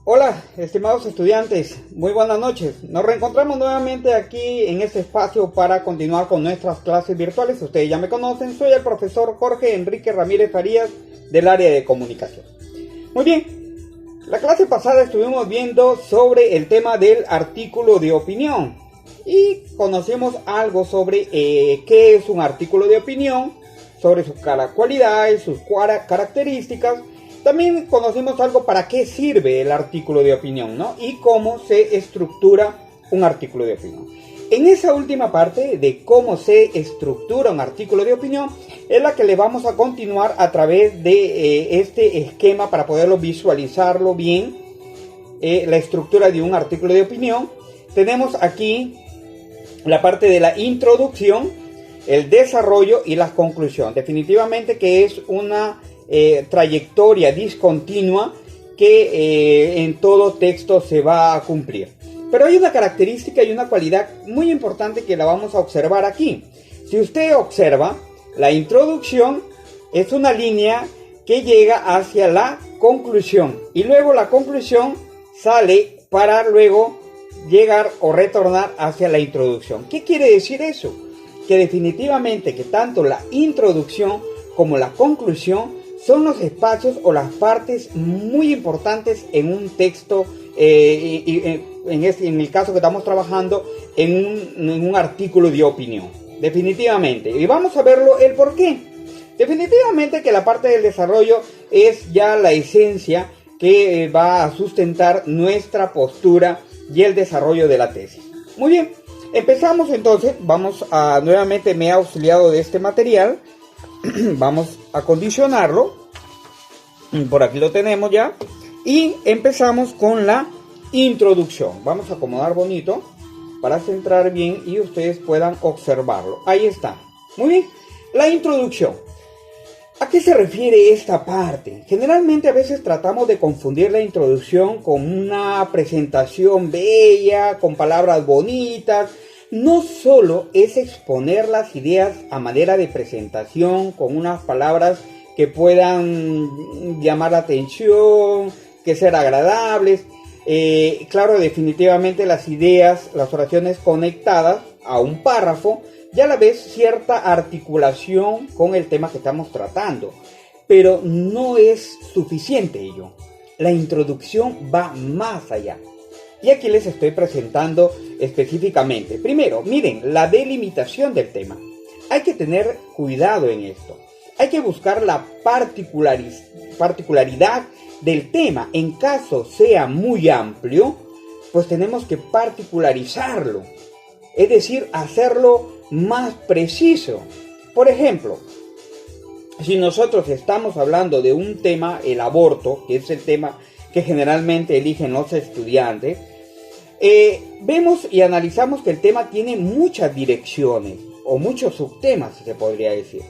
Hola, estimados estudiantes, muy buenas noches. Nos reencontramos nuevamente aquí en este espacio para continuar con nuestras clases virtuales. Ustedes ya me conocen, soy el profesor Jorge Enrique Ramírez Farías del área de comunicación. Muy bien, la clase pasada estuvimos viendo sobre el tema del artículo de opinión y conocimos algo sobre qué es un artículo de opinión, sobre sus cualidades, sus características. También conocimos algo para qué sirve el artículo de opinión, ¿no? Y cómo se estructura un artículo de opinión. En esa última parte de cómo se estructura un artículo de opinión es la que le vamos a continuar a través de este esquema para poderlo visualizarlo bien, la estructura de un artículo de opinión. Tenemos aquí la parte de la introducción, el desarrollo y la conclusión. Definitivamente que es una trayectoria discontinua que en todo texto se va a cumplir. Pero hay una característica y una cualidad muy importante que la vamos a observar aquí. Si usted observa, la introducción es una línea que llega hacia la conclusión y luego la conclusión sale para luego llegar o retornar hacia la introducción. ¿Qué quiere decir eso? Que definitivamente que tanto la introducción como la conclusión son los espacios o las partes muy importantes en un texto, en el caso que estamos trabajando, en un artículo de opinión. Definitivamente. Y vamos a verlo el por qué. Definitivamente que la parte del desarrollo es ya la esencia que va a sustentar nuestra postura y el desarrollo de la tesis. Muy bien. Empezamos entonces. Nuevamente me he auxiliado de este material. Vamos a condicionarlo. Por aquí lo tenemos ya. Y empezamos con la introducción. Vamos a acomodar bonito para centrar bien y ustedes puedan observarlo. Ahí está. Muy bien. La introducción. ¿A qué se refiere esta parte? Generalmente a veces tratamos de confundir la introducción con una presentación bella, con palabras bonitas. No solo es exponer las ideas a manera de presentación con unas palabras que puedan llamar la atención, que sean agradables. Claro, definitivamente las ideas, las oraciones conectadas a un párrafo, ya a la vez cierta articulación con el tema que estamos tratando. Pero no es suficiente ello. La introducción va más allá. Y aquí les estoy presentando específicamente. Primero, miren, la delimitación del tema. Hay que tener cuidado en esto. Hay que buscar la particularidad del tema. En caso sea muy amplio, pues tenemos que particularizarlo. Es decir, hacerlo más preciso. Por ejemplo, si nosotros estamos hablando de un tema, el aborto, que es el tema que generalmente eligen los estudiantes, vemos y analizamos que el tema tiene muchas direcciones o muchos subtemas, se podría decir.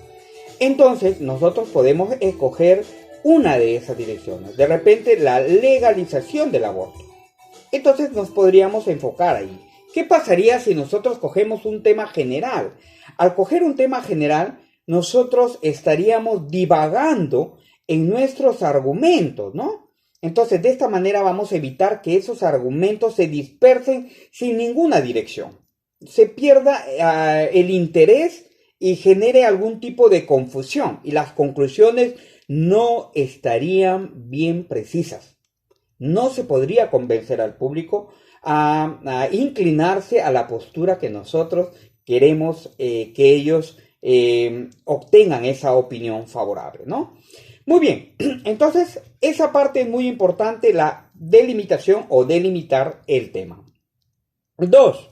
Entonces nosotros podemos escoger una de esas direcciones. De repente la legalización del aborto. Entonces nos podríamos enfocar ahí. ¿Qué pasaría si nosotros cogemos un tema general? Al coger un tema general, nosotros estaríamos divagando en nuestros argumentos, ¿no? Entonces, de esta manera vamos a evitar que esos argumentos se dispersen sin ninguna dirección. Se pierda el interés y genere algún tipo de confusión. Y las conclusiones no estarían bien precisas. No se podría convencer al público a inclinarse a la postura que nosotros queremos que ellos obtengan esa opinión favorable, ¿no? Muy bien, entonces esa parte es muy importante, la delimitación o delimitar el tema. 2.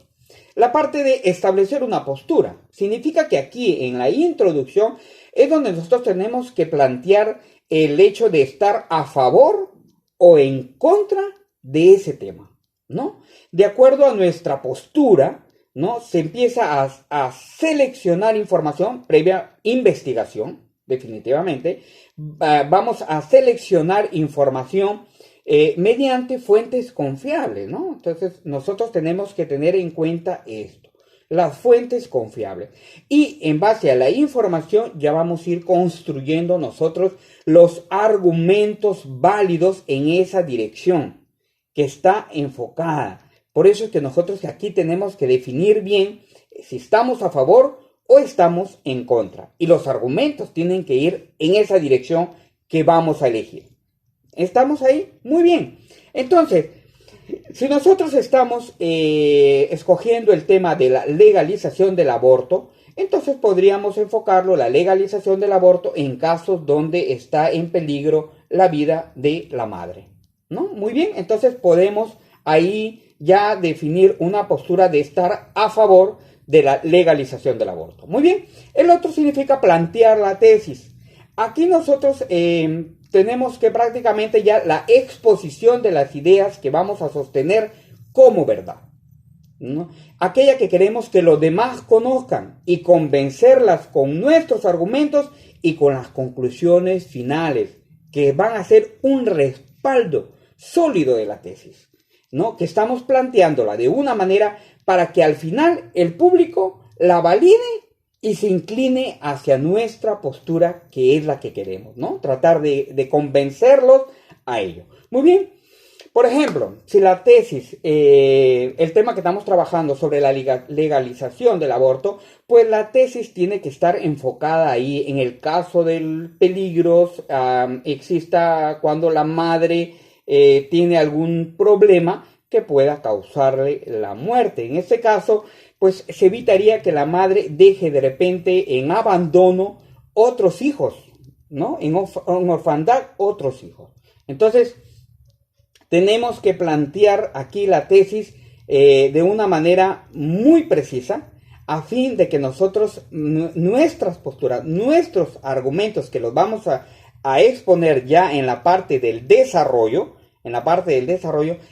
La parte de establecer una postura. Significa que aquí en la introducción es donde nosotros tenemos que plantear el hecho de estar a favor o en contra de ese tema, ¿no? De acuerdo a nuestra postura, ¿no? Se empieza a seleccionar información previa investigación, definitivamente. Vamos a seleccionar información mediante fuentes confiables, ¿no? Entonces, nosotros tenemos que tener en cuenta esto, las fuentes confiables. Y en base a la información ya vamos a ir construyendo nosotros los argumentos válidos en esa dirección. que está enfocada. Por eso es que nosotros aquí tenemos que definir bien si estamos a favor o estamos en contra. Y los argumentos tienen que ir en esa dirección que vamos a elegir. ¿Estamos ahí? Muy bien. Entonces, si nosotros estamos escogiendo el tema de la legalización del aborto, entonces podríamos enfocarlo, la legalización del aborto, en casos donde está en peligro la vida de la madre, ¿no? Muy bien, entonces podemos ahí ya definir una postura de estar a favor de la legalización del aborto. Muy bien, el otro significa plantear la tesis. Aquí nosotros tenemos que prácticamente ya la exposición de las ideas que vamos a sostener como verdad, ¿no? Aquella que queremos que los demás conozcan y convencerlas con nuestros argumentos y con las conclusiones finales que van a ser un respaldo sólido de la tesis, ¿no? Que estamos planteándola de una manera para que al final el público la valide y se incline hacia nuestra postura, que es la que queremos, ¿no? Tratar de convencerlos a ello. Muy bien. Por ejemplo, si la tesis, el tema que estamos trabajando sobre la legalización del aborto, pues la tesis tiene que estar enfocada ahí en el caso del peligro, exista cuando la madre tiene algún problema que pueda causarle la muerte. En este caso, pues se evitaría que la madre deje de repente en abandono otros hijos, ¿no? En orfandad otros hijos. Entonces, tenemos que plantear aquí la tesis de una manera muy precisa, a fin de que nosotros, nuestras posturas, nuestros argumentos, que los vamos a exponer ya en la parte del desarrollo,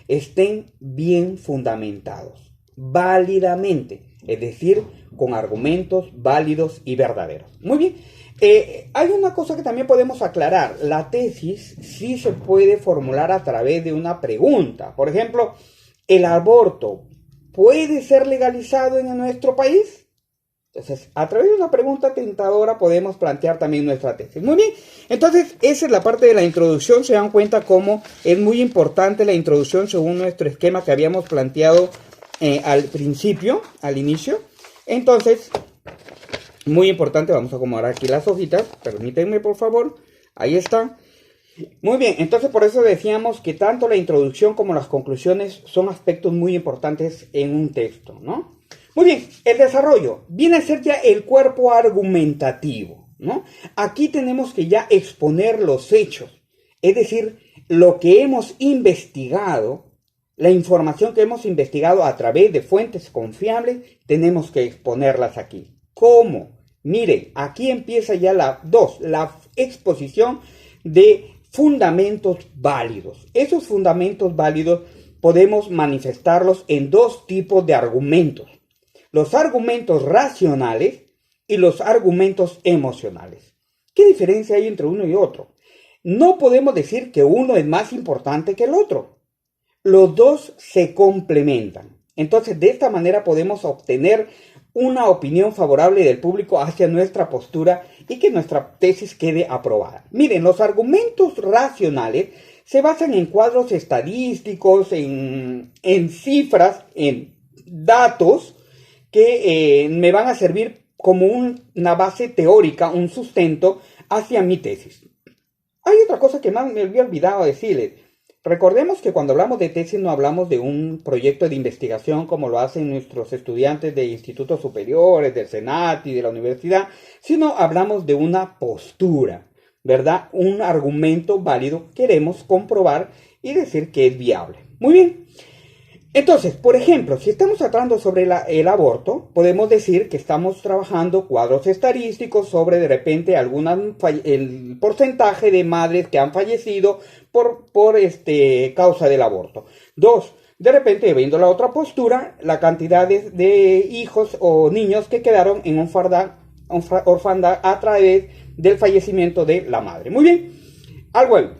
estén bien fundamentados, válidamente, es decir, con argumentos válidos y verdaderos. Muy bien. Hay una cosa que también podemos aclarar. La tesis sí se puede formular a través de una pregunta. Por ejemplo, ¿el aborto puede ser legalizado en nuestro país? Entonces, a través de una pregunta tentadora podemos plantear también nuestra tesis. Muy bien, entonces esa es la parte de la introducción. Se dan cuenta cómo es muy importante la introducción según nuestro esquema que habíamos planteado al principio, al inicio. Entonces, muy importante, vamos a acomodar aquí las hojitas, permítanme por favor, ahí están. Muy bien, entonces por eso decíamos que tanto la introducción como las conclusiones son aspectos muy importantes en un texto, ¿no? Muy bien, el desarrollo viene a ser ya el cuerpo argumentativo, ¿no? Aquí tenemos que ya exponer los hechos, es decir, lo que hemos investigado, la información que hemos investigado a través de fuentes confiables, tenemos que exponerlas aquí. ¿Cómo? Miren, aquí empieza ya la exposición de fundamentos válidos. Esos fundamentos válidos podemos manifestarlos en dos tipos de argumentos: los argumentos racionales y los argumentos emocionales. ¿Qué diferencia hay entre uno y otro? No podemos decir que uno es más importante que el otro. Los dos se complementan. Entonces, de esta manera podemos obtener una opinión favorable del público hacia nuestra postura y que nuestra tesis quede aprobada. Miren, los argumentos racionales se basan en cuadros estadísticos, en cifras, en datos que me van a servir como una base teórica, un sustento hacia mi tesis. Hay otra cosa que más me había olvidado decirles. Recordemos que cuando hablamos de tesis no hablamos de un proyecto de investigación como lo hacen nuestros estudiantes de institutos superiores, del SENAT y de la universidad, sino hablamos de una postura, ¿verdad? Un argumento válido queremos comprobar y decir que es viable. Muy bien. Entonces, por ejemplo, si estamos tratando sobre el aborto, podemos decir que estamos trabajando cuadros estadísticos sobre de repente el porcentaje de madres que han fallecido por causa del aborto. Dos, de repente, viendo la otra postura, la cantidad de hijos o niños que quedaron en orfandad a través del fallecimiento de la madre. Muy bien, algo ahí.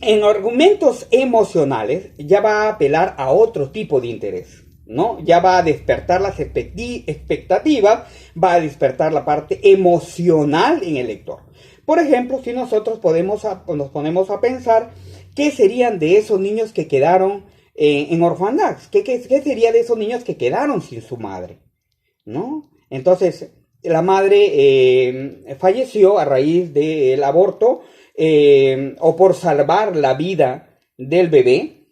En argumentos emocionales ya va a apelar a otro tipo de interés, ¿no? Ya va a despertar las expectativas, va a despertar la parte emocional en el lector. Por ejemplo, si nosotros nos ponemos a pensar qué serían de esos niños que quedaron en orfandad. ¿Qué sería de esos niños que quedaron sin su madre? ¿No? Entonces, la madre falleció a raíz del aborto o por salvar la vida del bebé.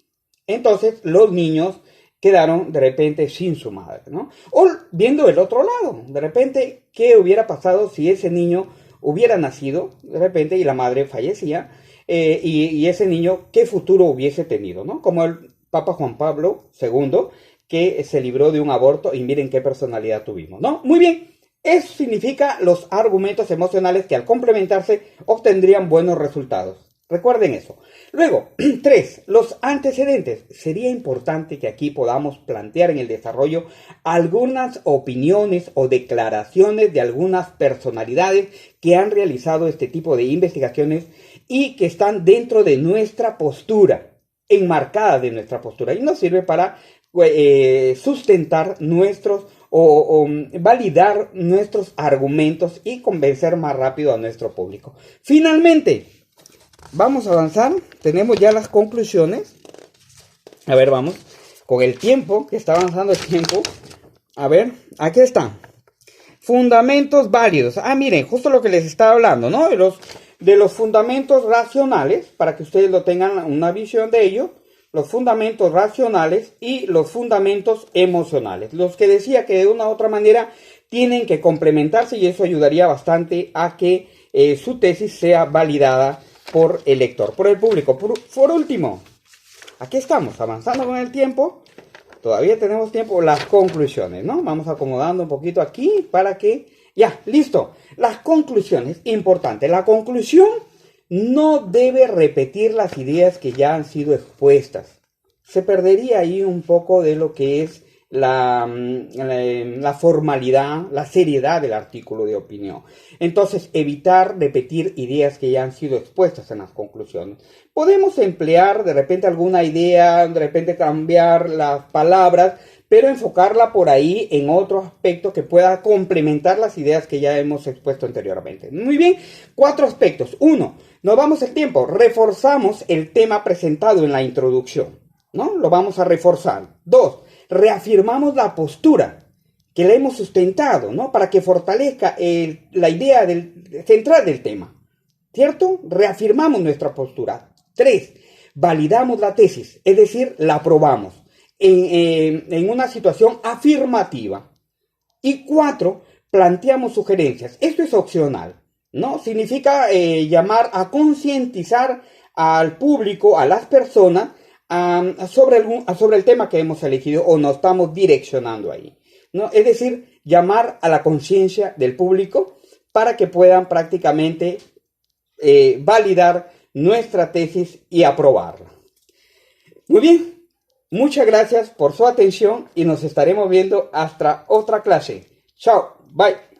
Entonces, los niños quedaron de repente sin su madre, ¿no? O viendo el otro lado, de repente, ¿qué hubiera pasado si ese niño hubiera nacido de repente y la madre fallecía? Y ese niño, ¿qué futuro hubiese tenido, ¿no? Como el Papa Juan Pablo II, que se libró de un aborto y miren qué personalidad tuvimos, ¿no? Muy bien, eso significa los argumentos emocionales que al complementarse obtendrían buenos resultados. Recuerden eso. Luego, 3. Los antecedentes. Sería importante que aquí podamos plantear en el desarrollo algunas opiniones o declaraciones de algunas personalidades que han realizado este tipo de investigaciones y que están dentro de nuestra postura, enmarcadas de nuestra postura. Y nos sirve para sustentar nuestros o validar nuestros argumentos y convencer más rápido a nuestro público. Finalmente, vamos a avanzar. Tenemos ya las conclusiones. A ver, vamos. Con el tiempo, que está avanzando el tiempo. A ver, aquí está. Fundamentos válidos. Ah, miren, justo lo que les estaba hablando, ¿no? De los fundamentos racionales, para que ustedes lo tengan una visión de ello. Los fundamentos racionales y los fundamentos emocionales. Los que decía que de una u otra manera tienen que complementarse y eso ayudaría bastante a que su tesis sea validada por el lector, por el público. Por último, aquí estamos avanzando con el tiempo. Todavía tenemos tiempo. Las conclusiones, ¿no? Vamos acomodando un poquito aquí para que... Ya, listo. Las conclusiones, importante. La conclusión no debe repetir las ideas que ya han sido expuestas. Se perdería ahí un poco de lo que es la formalidad, la seriedad del artículo de opinión. Entonces, evitar repetir ideas que ya han sido expuestas en las conclusiones. Podemos emplear de repente alguna idea, de repente cambiar las palabras, pero enfocarla por ahí en otro aspecto que pueda complementar las ideas que ya hemos expuesto anteriormente. Muy bien, 4 aspectos. 1, nos vamos el tiempo, reforzamos el tema presentado en la introducción, ¿no? Lo vamos a reforzar. 2, reafirmamos la postura que la hemos sustentado, ¿no? Para que fortalezca la idea central del tema, ¿cierto? Reafirmamos nuestra postura. 3, validamos la tesis, es decir, la aprobamos en una situación afirmativa. Y 4, planteamos sugerencias. Esto es opcional, ¿no? Significa llamar a concientizar al público, a las personas, sobre el tema que hemos elegido o nos estamos direccionando ahí, ¿no? Es decir, llamar a la conciencia del público para que puedan prácticamente validar nuestra tesis y aprobarla. Muy bien, muchas gracias por su atención y nos estaremos viendo hasta otra clase. Chao, bye.